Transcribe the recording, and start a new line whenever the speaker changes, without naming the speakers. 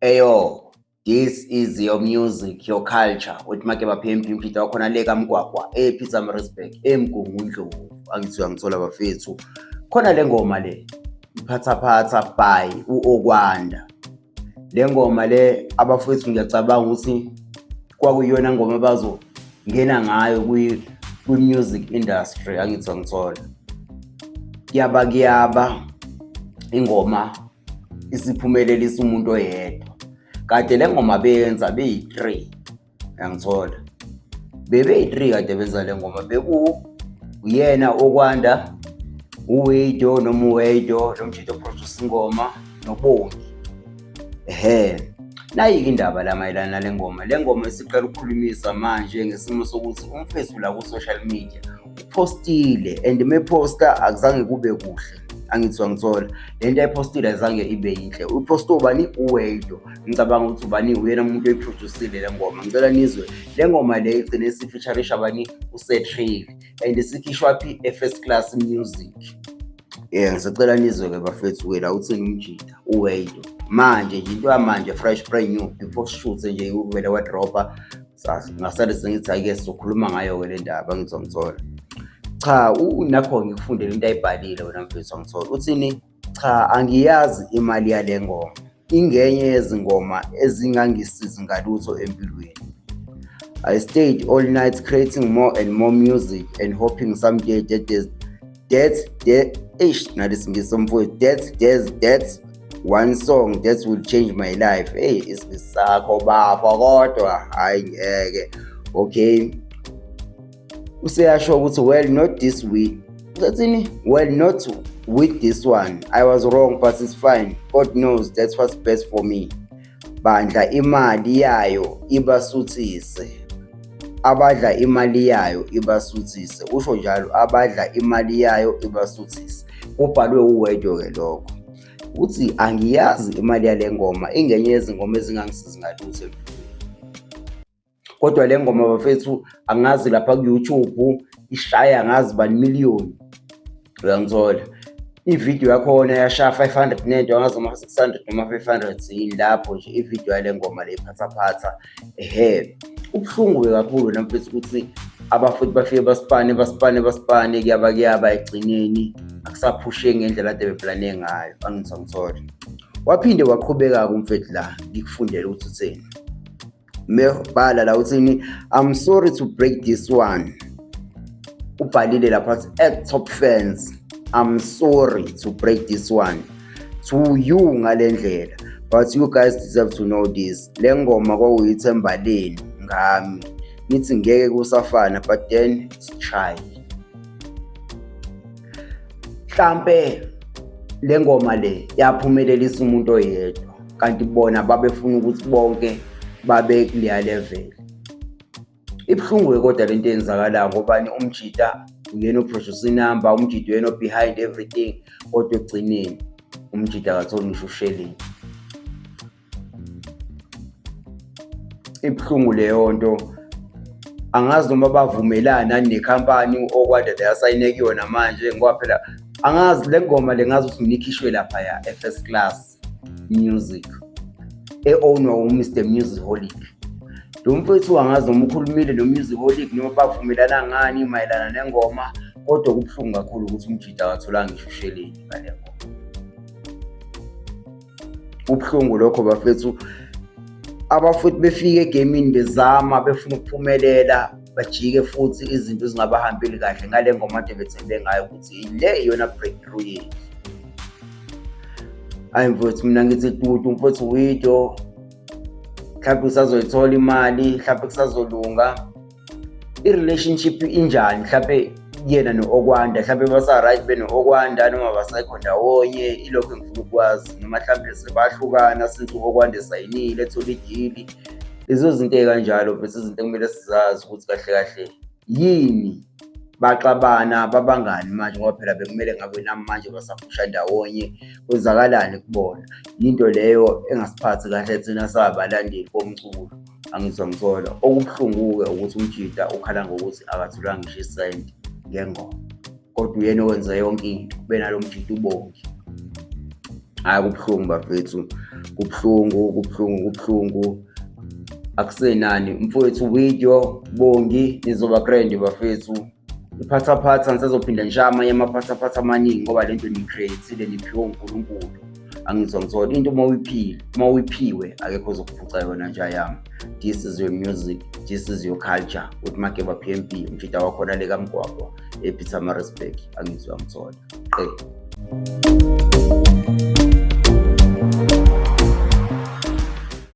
Eyo, this is your music, your culture. Uthi make baphembe imphida wakhona le kaMgwagwa, ePietermaritzburg, eMgungundlovu. Angithi uyangithola bafethu. Khona le ngoma le, Iphathaphatha by u-Okwanda. Le ngoma le abafethu ngiyacabanga ukuthi kwakuyona ngoma abazongena ngayo kwi-music industry, angithi uyangithola. Kuyaba ingoma isiphumelelisa umuntu oyedwa. Kade le ngoma beyenza beyi-3, uyangithola. Bebeyi-3 kade benza le ngoma. Uyena Okwanda, uWido noma uWido, lo mjito produce ingoma noBongi. Nayi-ke indaba la mayelana nale ngoma. Le ngoma isiqala ukukhulumisa manje ngesimo sokuthi umfethu la ku-social media upostile and meposta akuzange kube kuhle. Angithi uyangithola. Le nto ayipostile azange ibe yinhle. Uposte ubani? uWido. Ngicabanga ukuthi ubani uyena umuntu oyiproducile le ngoma. Ngicela nizwe le ngoma le igcine isifeaturisha abani uSetrill and isikhishwa phi eFirst Class Music. Ngisacela nizwe-ke bafethu la uthini umjida uWido. Manje nje into yamanje fresh brand new before shoot nje uvele wadropa. Ngasale sengithi ake sizokhuluma ngayo-ke le ndaba angithi uyangithola. Cha, nakho ngikufundele into ayibhalile wena mfethu angithola. Uthini? Cha, angiyazi imali yale ngoma. Ingenye yezingoma ezingangisizi ngalutho empilweni. I stayed all night creating more and more music and hoping someday that's one song that will change my life. Hey, isakho bafo kodwa hayi ngeke. Okay. Useyasho ukuthi well not this week. Uthini? Well not with this one. I was wrong but it's fine. God knows that's what's best for me. Bandla imali yayo ibasuthise. Abadla imali yayo ibasuthise. Usho njalo abadla imali yayo ibasuthise. Ubhalwe uWido ke lokho. Uthi angiyazi imali yale ngoma, ingenye yezingoma ezingangisizi ngalutho. Kodwa le ngoma bafethu angazi lapha ku-YouTube ishaya ngazi bani million. Uyangithola. Ivideo yakhona yashaya 500 nento angazi uma 600 noma 500 yini lapho nje ivideo yale ngoma le Iphathaphatha. Ubhlungu kakhulu namfethu ukuthi abafuthi bafike basipane kuyaba egcineni akusaphushe ngendlela ade beplane ngayo. Angithi angithola. Waphinde waqhubeka kumfethu la ngikufundele ukuthi uthini. Mebhala la uthini, I'm sorry to break this one. Ubhalile lapha at top fans, I'm sorry to break this one to you ngale ndlela, but you guys deserve to know this. Le ngoma kwakuyithemba leni ngami. Nithi ngeke kusafana but then it's try. Mhlambe le ngoma le yaphumelelisa umuntu oyedwa kanti bona babefuna ukuthi bonke babe kuleya level. Ibhlungu kodwa lento eyenzakala ngobani umjida uyena oproduce number, umjida uyena behind everything kodwa egcineni umjida akatholi ngisho usheleni. Ibhlungu leyo nto. Angazi noma bavumelana nekhampani Okwanda le asayine kuyona manje ngoba phela angazi le ngoma le ngazi ukuthi nginikhishwe lapha ya First Class Music ownwa uMr Musicholic. Lo mfethu angazi noma ukhulumile noMusicholic noma bavumelana ngani mayelana nengoma, kodwa kubhlungu kakhulu ukuthi umjida akatholanga ngisho usheleni ngale ngoma. Ubhlungu lokho bafethu. Abafuthi befike egamini bezama befuna ukuphumelela bajike futhi izinto zingabahambeli kahle ngale ngoma ade bethembe ngayo ukuthi ile iyona breakthrough yethu. Hayi mfethu mina ngithi tutu mfethu Wido mhlawumbe usazoyithola imali, mhlawumbe kusazolunga. I-relationship injani mhlawumbe yena no-Okwanda, mhlawumbe basa right beno-Okwanda noma basekho ndawonye, ilokho engifuna ukwazi. Noma mhlawumbe sebahlukana since u-Okwanda esayinile ethola idili. Lezo zinto kanjalo bese izinto kumele sizazi ukuthi kahle kahle yini baxabana babangani manje ngoba phela bekumele ngabe namanje basaphusha ndawonye. Kwenzakalani kubona? Into leyo engasiphathi kahle thina sabalandeli bomculo. Angithi angithola. Okubhlungu-ke ukuthi umjida ukhala ngokuthi akatholanga ngisho isenti ngengoma. Kodwa uyena owenza yonke into benalo mjida uBongi. Hayi kubhlungu bafethu. Kubuhlungu. Akusenani mfowethu, video Bongi nizoba grand bafethu. Iphathaphatha ngisazophinda nje amanye amaphathaphatha amaningi ngoba lento ni-create-ile niphiwe uNkulunkulu. Angizwa ngithola into uma uyiphiwe akekho ozokuphuca yona nje yami. This is your music, this is your culture. Uthi Makeba PMP umshida wakhona le kaMgwagwa ePietermaritzburg. Angizwa ngithola.